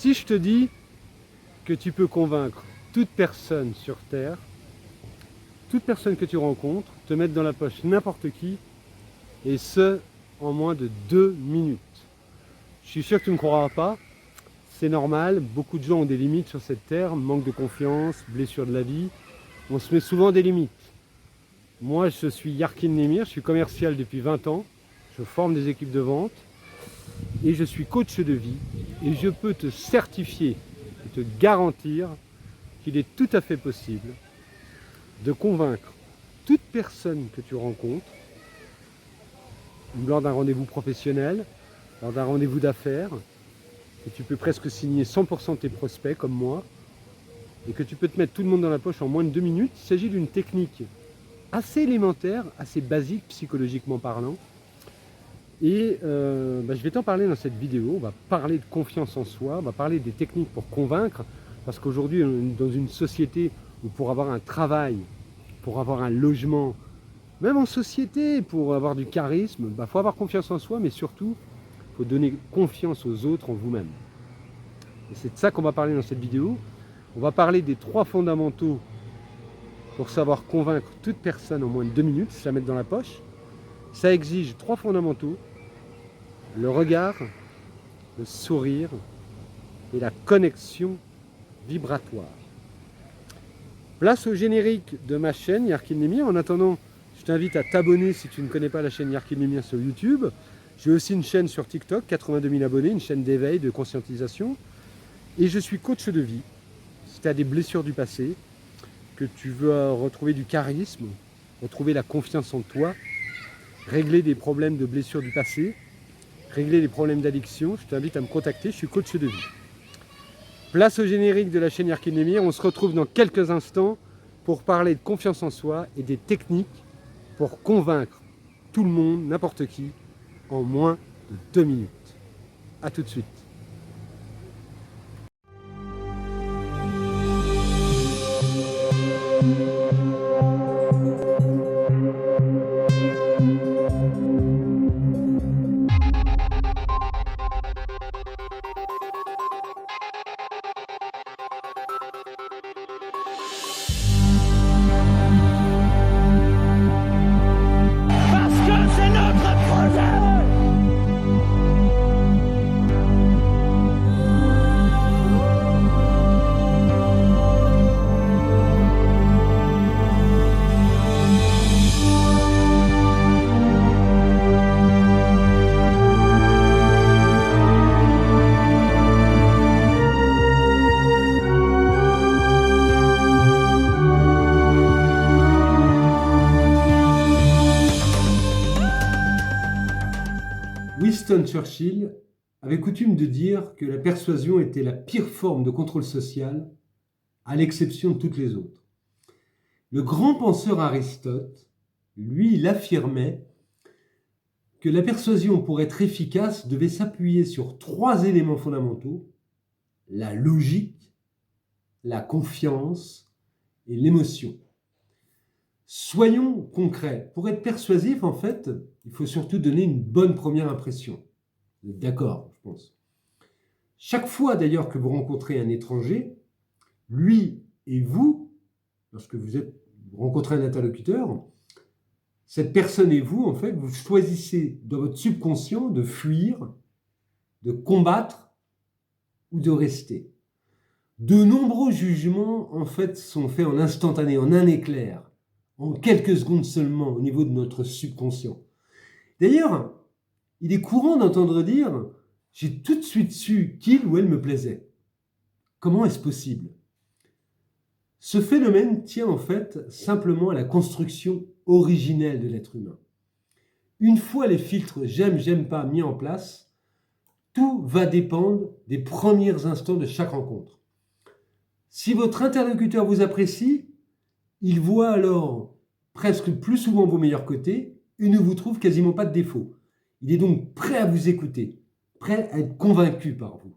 Si je te dis que tu peux convaincre toute personne sur Terre, toute personne que tu rencontres, te mettre dans la poche n'importe qui, et ce, en moins de 2 minutes. Je suis sûr que tu ne me croiras pas, c'est normal, beaucoup de gens ont des limites sur cette Terre, manque de confiance, blessure de la vie, on se met souvent des limites. Moi, je suis Yarkin Nemir, je suis commercial depuis 20 ans, je forme des équipes de vente, et je suis coach de vie, et je peux te certifier et te garantir qu'il est tout à fait possible de convaincre toute personne que tu rencontres lors d'un rendez-vous professionnel, lors d'un rendez-vous d'affaires, que tu peux presque signer 100% de tes prospects comme moi, et que tu peux te mettre tout le monde dans la poche en moins de 2 minutes. Il s'agit d'une technique assez élémentaire, assez basique psychologiquement parlant. Et je vais t'en parler dans cette vidéo. On va parler de confiance en soi, on va parler des techniques pour convaincre, parce qu'aujourd'hui, on est dans une société où pour avoir un travail, pour avoir un logement, même en société, pour avoir du charisme, il faut avoir confiance en soi, mais surtout, il faut donner confiance aux autres en vous-même. Et c'est de ça qu'on va parler dans cette vidéo. On va parler des 3 fondamentaux pour savoir convaincre toute personne en moins de 2 minutes, se la mettre dans la poche. Ça exige 3 fondamentaux: le regard, le sourire et la connexion vibratoire. Place au générique de ma chaîne Yarkin Nemir. En attendant, je t'invite à t'abonner si tu ne connais pas la chaîne Yarkin Nemir sur YouTube. J'ai aussi une chaîne sur TikTok, 82 000 abonnés, une chaîne d'éveil, de conscientisation. Et je suis coach de vie. Si tu as des blessures du passé, que tu veux retrouver du charisme, retrouver la confiance en toi, régler des problèmes de blessures du passé, régler des problèmes d'addiction, je t'invite à me contacter, je suis coach de vie. Place au générique de la chaîne Yarkin Nemir. On se retrouve dans quelques instants pour parler de confiance en soi et des techniques pour convaincre tout le monde, n'importe qui, en moins de 2 minutes. A tout de suite. Winston Churchill avait coutume de dire que la persuasion était la pire forme de contrôle social, à l'exception de toutes les autres. Le grand penseur Aristote, lui, il affirmait que la persuasion, pour être efficace, devait s'appuyer sur 3 éléments fondamentaux: la logique, la confiance et l'émotion. Soyons concrets. Pour être persuasif, en fait, il faut surtout donner une bonne première impression. Vous êtes d'accord, je pense. Chaque fois d'ailleurs que vous rencontrez un étranger, lui et vous, lorsque vous rencontrez un interlocuteur, cette personne et vous, en fait, vous choisissez dans votre subconscient de fuir, de combattre ou de rester. De nombreux jugements, en fait, sont faits en instantané, en un éclair, en quelques secondes seulement, au niveau de notre subconscient. D'ailleurs, il est courant d'entendre dire « j'ai tout de suite su qu'il ou elle me plaisait ». Comment est-ce possible? Ce phénomène tient en fait simplement à la construction originelle de l'être humain. Une fois les filtres « j'aime, j'aime pas » mis en place, tout va dépendre des premiers instants de chaque rencontre. Si votre interlocuteur vous apprécie, il voit alors presque plus souvent vos meilleurs côtés et ne vous trouve quasiment pas de défauts. Il est donc prêt à vous écouter, prêt à être convaincu par vous.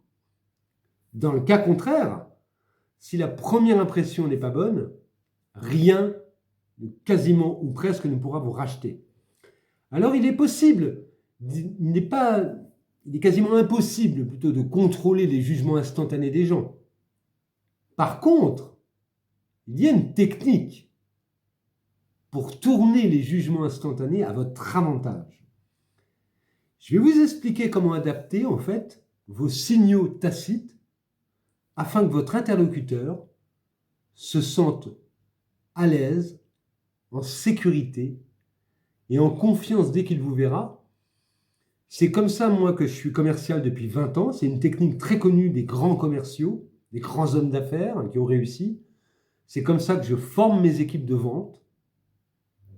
Dans le cas contraire, si la première impression n'est pas bonne, rien, quasiment ou presque, ne pourra vous racheter. Alors il est possible, il n'est pas il est quasiment impossible plutôt de contrôler les jugements instantanés des gens. Par contre, il y a une technique pour tourner les jugements instantanés à votre avantage. Je vais vous expliquer comment adapter en fait vos signaux tacites afin que votre interlocuteur se sente à l'aise, en sécurité et en confiance dès qu'il vous verra. C'est comme ça, moi, que je suis commercial depuis 20 ans. C'est une technique très connue des grands commerciaux, des grands hommes d'affaires qui ont réussi. C'est comme ça que je forme mes équipes de vente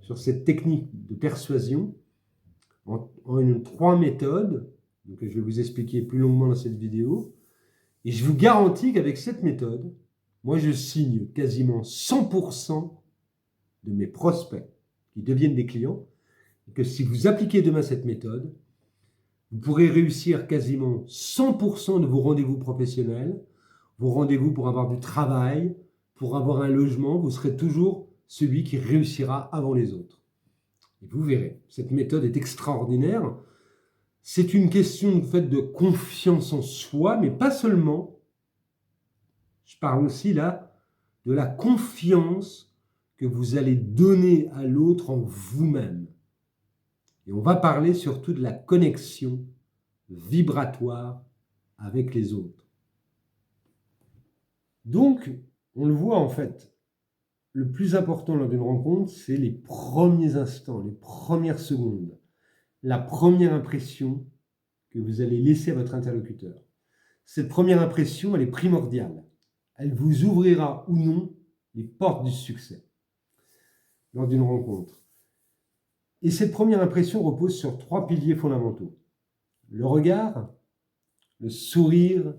sur cette technique de persuasion en 3 méthodes que je vais vous expliquer plus longuement dans cette vidéo. Et je vous garantis qu'avec cette méthode, moi, je signe quasiment 100% de mes prospects qui deviennent des clients. Et que si vous appliquez demain cette méthode, vous pourrez réussir quasiment 100% de vos rendez-vous professionnels, vos rendez-vous pour avoir du travail, pour avoir un logement, vous serez toujours celui qui réussira avant les autres. Et vous verrez, cette méthode est extraordinaire. C'est une question de confiance en soi, mais pas seulement. Je parle aussi là de la confiance que vous allez donner à l'autre en vous-même. Et on va parler surtout de la connexion vibratoire avec les autres. Donc, on le voit en fait, le plus important lors d'une rencontre, c'est les premiers instants, les premières secondes, la première impression que vous allez laisser à votre interlocuteur. Cette première impression, elle est primordiale. Elle vous ouvrira ou non les portes du succès lors d'une rencontre. Et cette première impression repose sur 3 piliers fondamentaux. Le regard, le sourire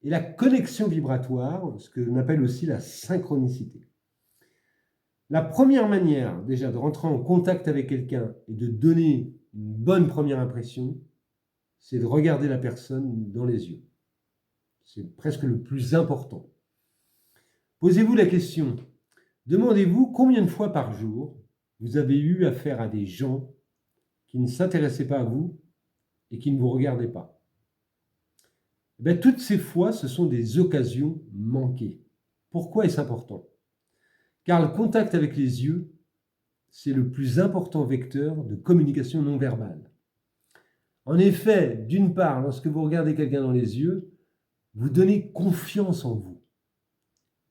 et la connexion vibratoire, ce que l'on appelle aussi la synchronicité. La première manière déjà de rentrer en contact avec quelqu'un et de donner une bonne première impression, c'est de regarder la personne dans les yeux. C'est presque le plus important. Posez-vous la question, demandez-vous combien de fois par jour vous avez eu affaire à des gens qui ne s'intéressaient pas à vous et qui ne vous regardaient pas. Toutes ces fois, ce sont des occasions manquées. Pourquoi est-ce important ? Car le contact avec les yeux, c'est le plus important vecteur de communication non verbale. En effet, d'une part, lorsque vous regardez quelqu'un dans les yeux, vous donnez confiance en vous.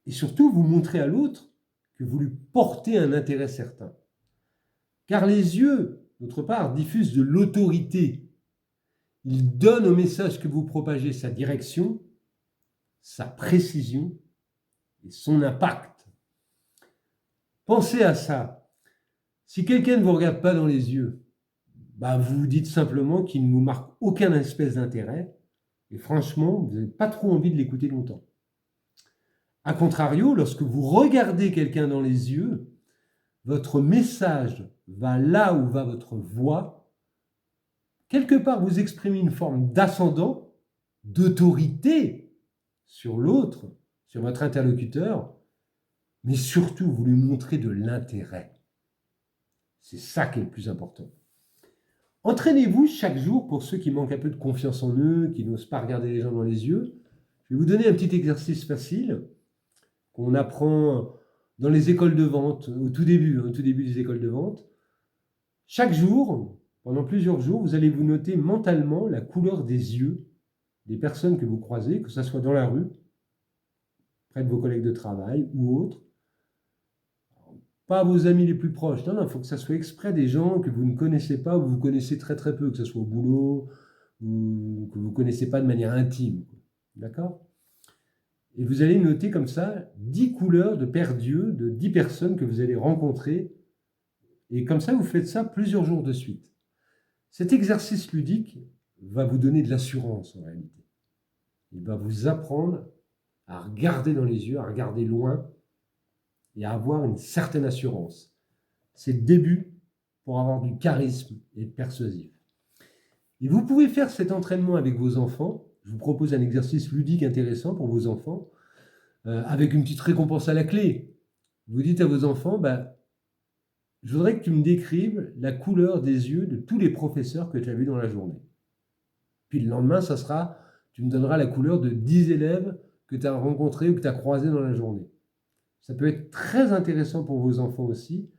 Et surtout, vous montrez à l'autre que vous lui portez un intérêt certain. Car les yeux, d'autre part, diffusent de l'autorité. Ils donnent au message que vous propagez sa direction, sa précision et son impact. Pensez à ça. Si quelqu'un ne vous regarde pas dans les yeux, vous vous dites simplement qu'il ne vous marque aucun espèce d'intérêt et franchement, vous n'avez pas trop envie de l'écouter longtemps. A contrario, lorsque vous regardez quelqu'un dans les yeux, votre message va là où va votre voix. Quelque part, vous exprimez une forme d'ascendant, d'autorité sur l'autre, sur votre interlocuteur, mais surtout, vous lui montrez de l'intérêt. C'est ça qui est le plus important. Entraînez-vous chaque jour, pour ceux qui manquent un peu de confiance en eux, qui n'osent pas regarder les gens dans les yeux. Je vais vous donner un petit exercice facile qu'on apprend dans les écoles de vente, au tout début des écoles de vente. Chaque jour, pendant plusieurs jours, vous allez vous noter mentalement la couleur des yeux des personnes que vous croisez, que ce soit dans la rue, près de vos collègues de travail ou autres. Pas vos amis les plus proches. Non, il faut que ça soit exprès des gens que vous ne connaissez pas ou vous connaissez très très peu, que ce soit au boulot ou que vous ne connaissez pas de manière intime. D'accord ? Et vous allez noter comme ça 10 couleurs de paires d'yeux de 10 personnes que vous allez rencontrer. Et comme ça, vous faites ça plusieurs jours de suite. Cet exercice ludique va vous donner de l'assurance en réalité. Il va vous apprendre à regarder dans les yeux, à regarder loin et à avoir une certaine assurance. C'est le début pour avoir du charisme et être persuasif. Et vous pouvez faire cet entraînement avec vos enfants. Je vous propose un exercice ludique intéressant pour vos enfants, avec une petite récompense à la clé. Vous dites à vos enfants, je voudrais que tu me décrives la couleur des yeux de tous les professeurs que tu as vus dans la journée. Puis le lendemain, tu me donneras la couleur de 10 élèves que tu as rencontrés ou que tu as croisés dans la journée. Ça peut être très intéressant pour vos enfants aussi,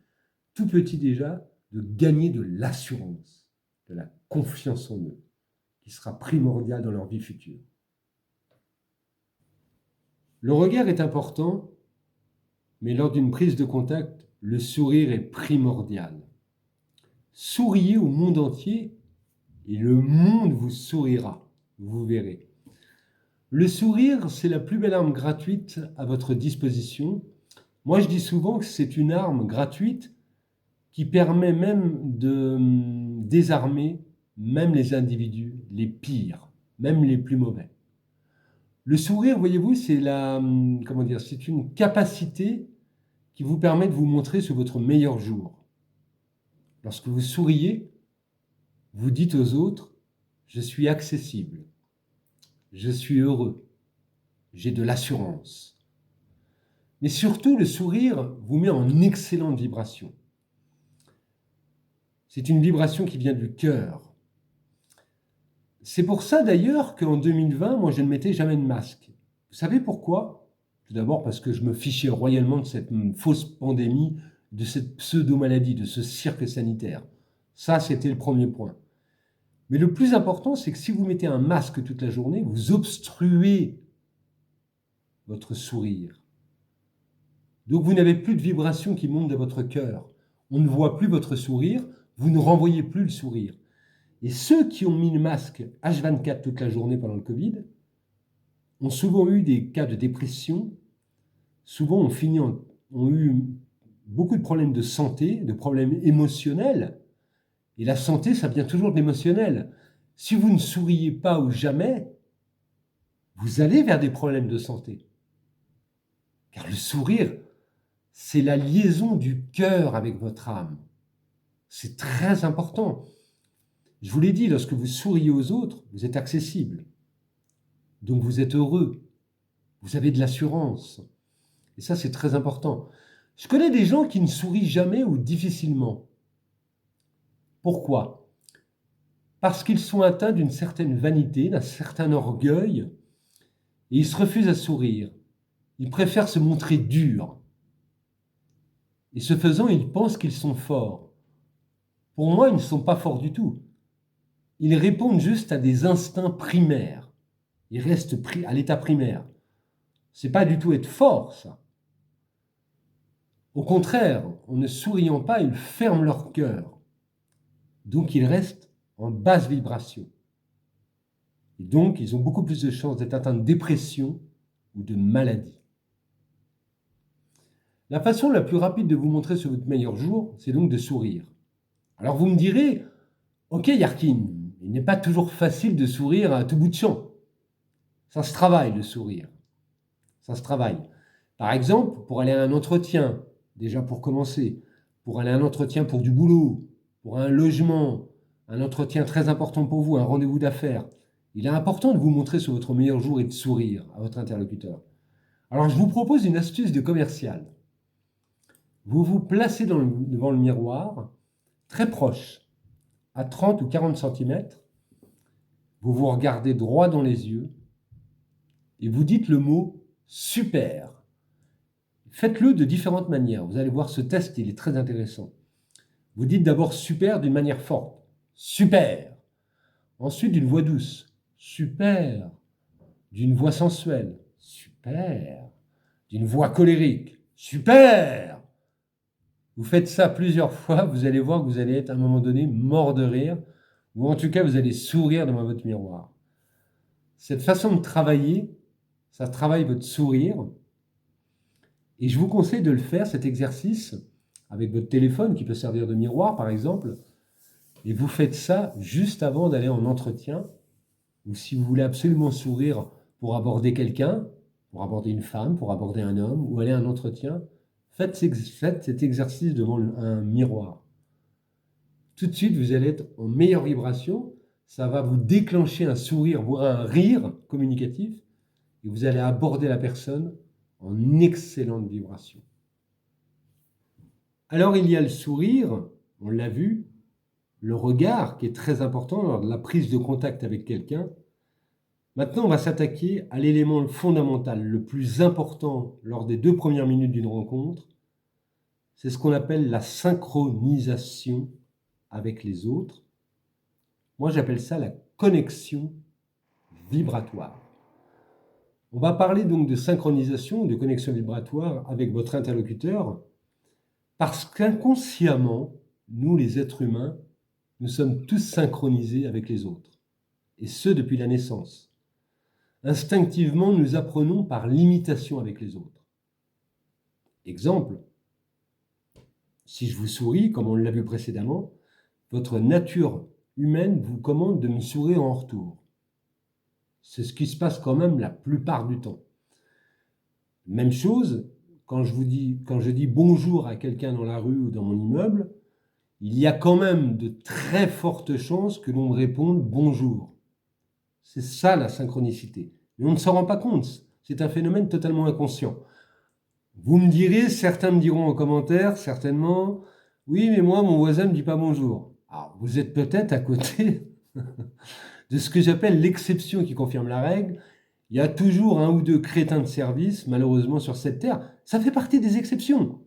tout petits déjà, de gagner de l'assurance, de la confiance en eux, qui sera primordiale dans leur vie future. Le regard est important, mais lors d'une prise de contact, le sourire est primordial. Souriez au monde entier et le monde vous sourira, vous verrez. Le sourire, c'est la plus belle arme gratuite à votre disposition. Moi, je dis souvent que c'est une arme gratuite qui permet même de désarmer même les individus les pires, même les plus mauvais. Le sourire, voyez-vous, c'est c'est une capacité qui vous permet de vous montrer sur votre meilleur jour. Lorsque vous souriez, vous dites aux autres, je suis accessible, je suis heureux, j'ai de l'assurance. Mais surtout, le sourire vous met en excellente vibration. C'est une vibration qui vient du cœur. C'est pour ça d'ailleurs qu'en 2020, moi je ne mettais jamais de masque. Vous savez pourquoi? Tout d'abord parce que je me fichais royalement de cette fausse pandémie, de cette pseudo-maladie, de ce cirque sanitaire. Ça, c'était le premier point. Mais le plus important, c'est que si vous mettez un masque toute la journée, vous obstruez votre sourire. Donc vous n'avez plus de vibration qui monte de votre cœur. On ne voit plus votre sourire, vous ne renvoyez plus le sourire. Et ceux qui ont mis le masque H24 toute la journée pendant le Covid ont souvent eu des cas de dépression, souvent ont eu beaucoup de problèmes de santé, de problèmes émotionnels. Et la santé, ça vient toujours de l'émotionnel. Si vous ne souriez pas ou jamais, vous allez vers des problèmes de santé. Car le sourire, c'est la liaison du cœur avec votre âme. C'est très important. Je vous l'ai dit, lorsque vous souriez aux autres, vous êtes accessible. Donc vous êtes heureux. Vous avez de l'assurance. Et ça, c'est très important. Je connais des gens qui ne sourient jamais ou difficilement. Pourquoi? Parce qu'ils sont atteints d'une certaine vanité, d'un certain orgueil, et ils se refusent à sourire. Ils préfèrent se montrer durs. Et ce faisant, ils pensent qu'ils sont forts. Pour moi, ils ne sont pas forts du tout. Ils répondent juste à des instincts primaires. Ils restent à l'état primaire. C'est pas du tout être fort, ça. Au contraire, en ne souriant pas, ils ferment leur cœur. Donc ils restent en basse vibration. Et donc, ils ont beaucoup plus de chances d'être atteints de dépression ou de maladie. La façon la plus rapide de vous montrer sur votre meilleur jour, c'est donc de sourire. Alors vous me direz, ok Yarkin, il n'est pas toujours facile de sourire à tout bout de champ. Ça se travaille, le sourire. Ça se travaille. Par exemple, pour aller à un entretien, déjà pour commencer, pour aller à un entretien pour du boulot, pour un logement, un entretien très important pour vous, un rendez-vous d'affaires, il est important de vous montrer sur votre meilleur jour et de sourire à votre interlocuteur. Alors je vous propose une astuce de commercial. Vous vous placez devant le miroir, très proche, à 30 ou 40 cm, vous vous regardez droit dans les yeux et vous dites le mot « super ». Faites-le de différentes manières. Vous allez voir, ce test, il est très intéressant. Vous dites d'abord « super » d'une manière forte. « Super ». Ensuite, d'une voix douce. « Super ». D'une voix sensuelle. « Super ». D'une voix colérique. « Super ». Vous faites ça plusieurs fois, vous allez voir que vous allez être à un moment donné mort de rire, ou en tout cas vous allez sourire devant votre miroir. Cette façon de travailler, ça travaille votre sourire, et je vous conseille de le faire, cet exercice, avec votre téléphone qui peut servir de miroir par exemple, et vous faites ça juste avant d'aller en entretien, ou si vous voulez absolument sourire pour aborder quelqu'un, pour aborder une femme, pour aborder un homme, ou aller à un entretien, faites cet exercice devant un miroir. Tout de suite, vous allez être en meilleure vibration, ça va vous déclencher un sourire, voire un rire communicatif, et vous allez aborder la personne en excellente vibration. Alors il y a le sourire, on l'a vu, le regard qui est très important lors de la prise de contact avec quelqu'un. Maintenant, on va s'attaquer à l'élément fondamental, le plus important lors des 2 premières minutes d'une rencontre. C'est ce qu'on appelle la synchronisation avec les autres. Moi, j'appelle ça la connexion vibratoire. On va parler donc de synchronisation, de connexion vibratoire avec votre interlocuteur, parce qu'inconsciemment, nous les êtres humains, nous sommes tous synchronisés avec les autres, et ce depuis la naissance. Instinctivement, nous apprenons par l'imitation avec les autres. Exemple, si je vous souris, comme on l'a vu précédemment, votre nature humaine vous commande de me sourire en retour. C'est ce qui se passe quand même la plupart du temps. Même chose, quand je dis bonjour à quelqu'un dans la rue ou dans mon immeuble, il y a quand même de très fortes chances que l'on me réponde bonjour. C'est ça la synchronicité. Mais on ne s'en rend pas compte. C'est un phénomène totalement inconscient. Vous me direz, certains me diront en commentaire, certainement, oui, mais moi, mon voisin ne me dit pas bonjour. Alors, vous êtes peut-être à côté de ce que j'appelle l'exception qui confirme la règle. Il y a toujours un ou deux crétins de service, malheureusement, sur cette terre. Ça fait partie des exceptions.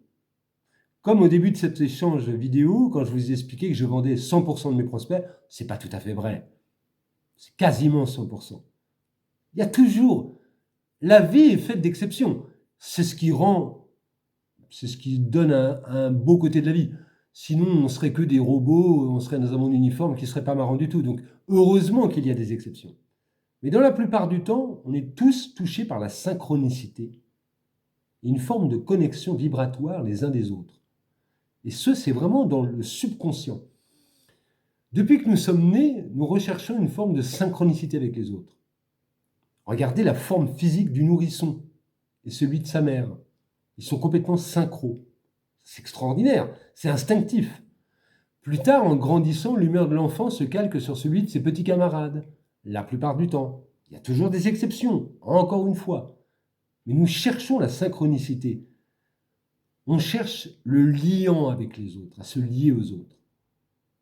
Comme au début de cet échange vidéo, quand je vous ai expliqué que je vendais 100% de mes prospects, c'est pas tout à fait vrai. C'est quasiment 100%. Il y a toujours... La vie est faite d'exceptions. C'est ce qui donne un beau côté de la vie. Sinon, on serait que des robots, on serait dans un monde uniforme qui serait pas marrant du tout. Donc, heureusement qu'il y a des exceptions. Mais dans la plupart du temps, on est tous touchés par la synchronicité, une forme de connexion vibratoire les uns des autres. Et ce, c'est vraiment dans le subconscient. Depuis que nous sommes nés, nous recherchons une forme de synchronicité avec les autres. Regardez la forme physique du nourrisson et celui de sa mère. Ils sont complètement synchro. C'est extraordinaire, c'est instinctif. Plus tard, en grandissant, l'humeur de l'enfant se calque sur celui de ses petits camarades, la plupart du temps. Il y a toujours des exceptions, encore une fois. Mais nous cherchons la synchronicité. On cherche le liant avec les autres, à se lier aux autres.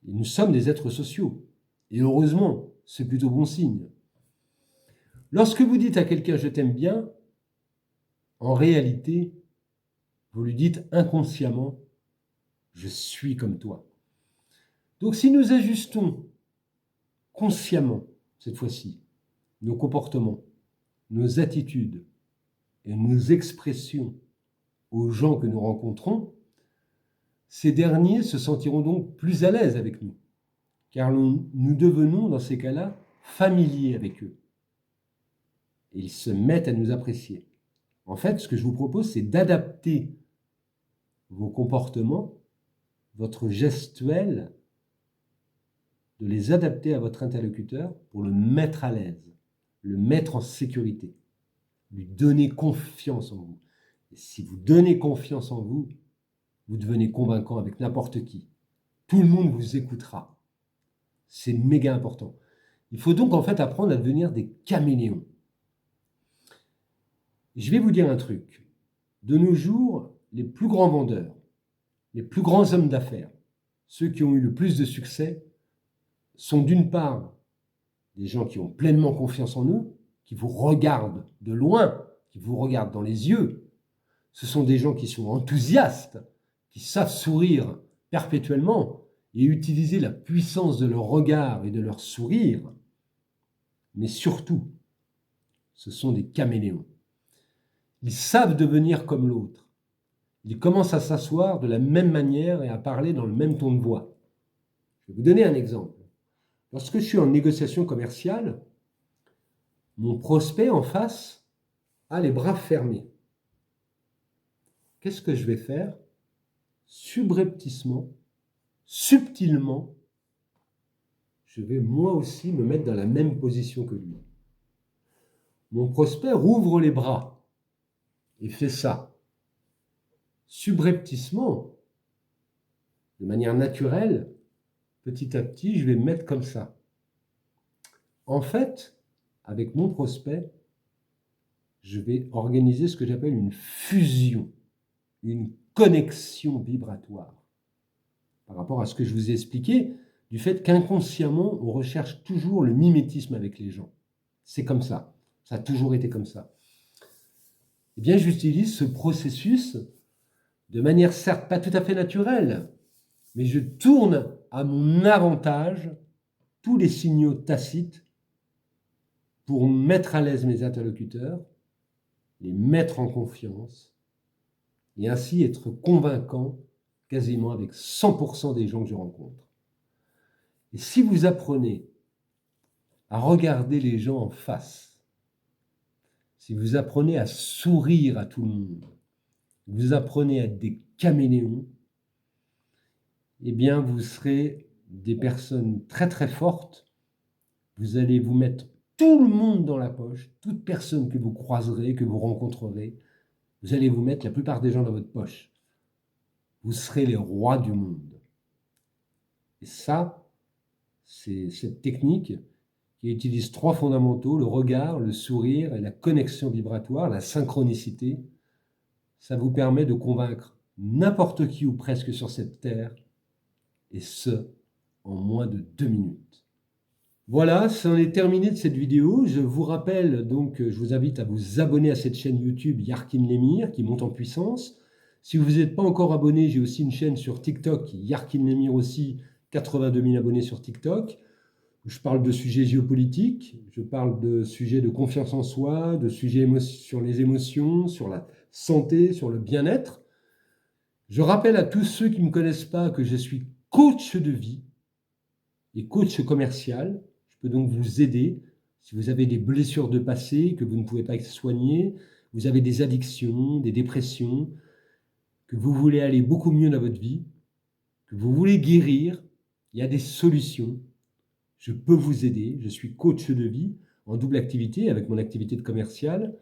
Et nous sommes des êtres sociaux. Et heureusement, c'est plutôt bon signe. Lorsque vous dites à quelqu'un « je t'aime bien », en réalité, vous lui dites inconsciemment « je suis comme toi ». Donc si nous ajustons consciemment, cette fois-ci, nos comportements, nos attitudes et nos expressions aux gens que nous rencontrons, ces derniers se sentiront donc plus à l'aise avec nous, car nous devenons dans ces cas-là familiers avec eux. Et ils se mettent à nous apprécier. En fait, ce que je vous propose, c'est d'adapter vos comportements, votre gestuelle, de les adapter à votre interlocuteur pour le mettre à l'aise, le mettre en sécurité, lui donner confiance en vous. Et si vous donnez confiance en vous, vous devenez convaincant avec n'importe qui. Tout le monde vous écoutera. C'est méga important. Il faut donc en fait apprendre à devenir des caméléons. Je vais vous dire un truc. De nos jours, les plus grands vendeurs, les plus grands hommes d'affaires, ceux qui ont eu le plus de succès, sont d'une part des gens qui ont pleinement confiance en eux, qui vous regardent de loin, qui vous regardent dans les yeux. Ce sont des gens qui sont enthousiastes, qui savent sourire perpétuellement et utiliser la puissance de leur regard et de leur sourire. Mais surtout, ce sont des caméléons. Ils savent devenir comme l'autre. Ils commencent à s'asseoir de la même manière et à parler dans le même ton de voix. Je vais vous donner un exemple. Lorsque je suis en négociation commerciale, mon prospect en face a les bras fermés. Qu'est-ce que je vais faire? Subrepticement, subtilement, je vais moi aussi me mettre dans la même position que lui. Mon prospect rouvre les bras et fait ça. Subrepticement, de manière naturelle, petit à petit, je vais me mettre comme ça. En fait, avec mon prospect, je vais organiser ce que j'appelle une fusion, une connexion vibratoire. Par rapport à ce que je vous ai expliqué, du fait qu'inconsciemment, on recherche toujours le mimétisme avec les gens. C'est comme ça. Ça a toujours été comme ça. Eh bien, j'utilise ce processus de manière certes pas tout à fait naturelle, mais je tourne à mon avantage tous les signaux tacites pour mettre à l'aise mes interlocuteurs, les mettre en confiance et ainsi être convaincant quasiment avec 100% des gens que je rencontre. Et si vous apprenez à regarder les gens en face, si vous apprenez à sourire à tout le monde, vous apprenez à être des caméléons, eh bien vous serez des personnes très très fortes. Vous allez vous mettre tout le monde dans la poche, toute personne que vous croiserez, que vous rencontrerez, vous allez vous mettre la plupart des gens dans votre poche. Vous serez les rois du monde. Et ça, c'est cette technique qui utilise 3 fondamentaux, le regard, le sourire et la connexion vibratoire, la synchronicité. Ça vous permet de convaincre n'importe qui ou presque sur cette terre, et ce, en moins de 2 minutes. Voilà, c'en est terminé de cette vidéo. Je vous rappelle donc, je vous invite à vous abonner à cette chaîne YouTube Yarkin Lemire qui monte en puissance. Si vous n'êtes pas encore abonné, j'ai aussi une chaîne sur TikTok, Yarkin Lemire aussi, 82 000 abonnés sur TikTok. Je parle de sujets géopolitiques, je parle de sujets de confiance en soi, de sujets sur les émotions, sur la santé, sur le bien-être. Je rappelle à tous ceux qui ne me connaissent pas que je suis coach de vie et coach commercial. Je peux donc vous aider si vous avez des blessures de passé que vous ne pouvez pas soigner, vous avez des addictions, des dépressions, que vous voulez aller beaucoup mieux dans votre vie, que vous voulez guérir, il y a des solutions. Je peux vous aider. Je suis coach de vie en double activité avec mon activité de commercial.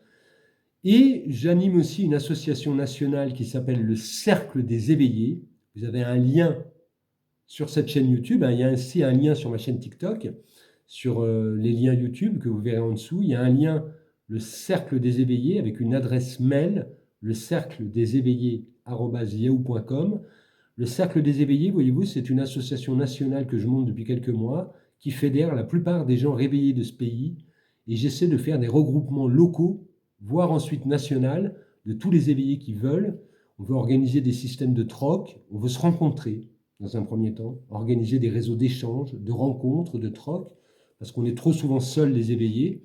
Et j'anime aussi une association nationale qui s'appelle le Cercle des Éveillés. Vous avez un lien sur cette chaîne YouTube. Il y a aussi un lien sur ma chaîne TikTok, sur les liens YouTube que vous verrez en dessous. Il y a un lien, le Cercle des Éveillés, avec une adresse mail, le cercle des éveillés@yahoo.com. Le Cercle des Éveillés, voyez-vous, c'est une association nationale que je monte depuis quelques mois, qui fédère la plupart des gens réveillés de ce pays. Et j'essaie de faire des regroupements locaux, voire ensuite national, de tous les éveillés qui veulent. On veut organiser des systèmes de troc, on veut se rencontrer dans un premier temps, organiser des réseaux d'échanges, de rencontres, de troc, parce qu'on est trop souvent seuls les éveillés.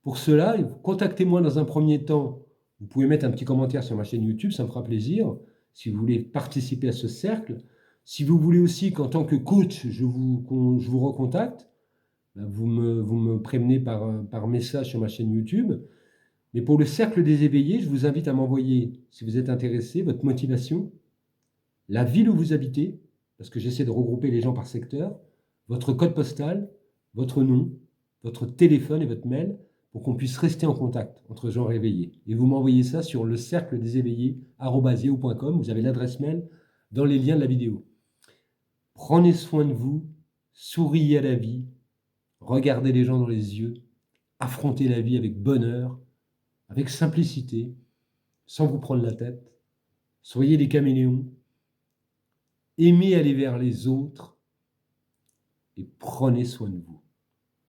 Pour cela, contactez-moi dans un premier temps. Vous pouvez mettre un petit commentaire sur ma chaîne YouTube, ça me fera plaisir, si vous voulez participer à ce cercle. Si vous voulez aussi qu'en tant que coach, je vous recontacte, vous me prévenez par message sur ma chaîne YouTube. Mais pour le cercle des éveillés, je vous invite à m'envoyer, si vous êtes intéressé, votre motivation, la ville où vous habitez, parce que j'essaie de regrouper les gens par secteur, votre code postal, votre nom, votre téléphone et votre mail, pour qu'on puisse rester en contact entre gens réveillés. Et vous m'envoyez ça sur le cercle des éveillés@yahoo.com. Vous avez l'adresse mail dans les liens de la vidéo. Prenez soin de vous, souriez à la vie, regardez les gens dans les yeux, affrontez la vie avec bonheur, avec simplicité, sans vous prendre la tête. Soyez des caméléons, aimez aller vers les autres et prenez soin de vous.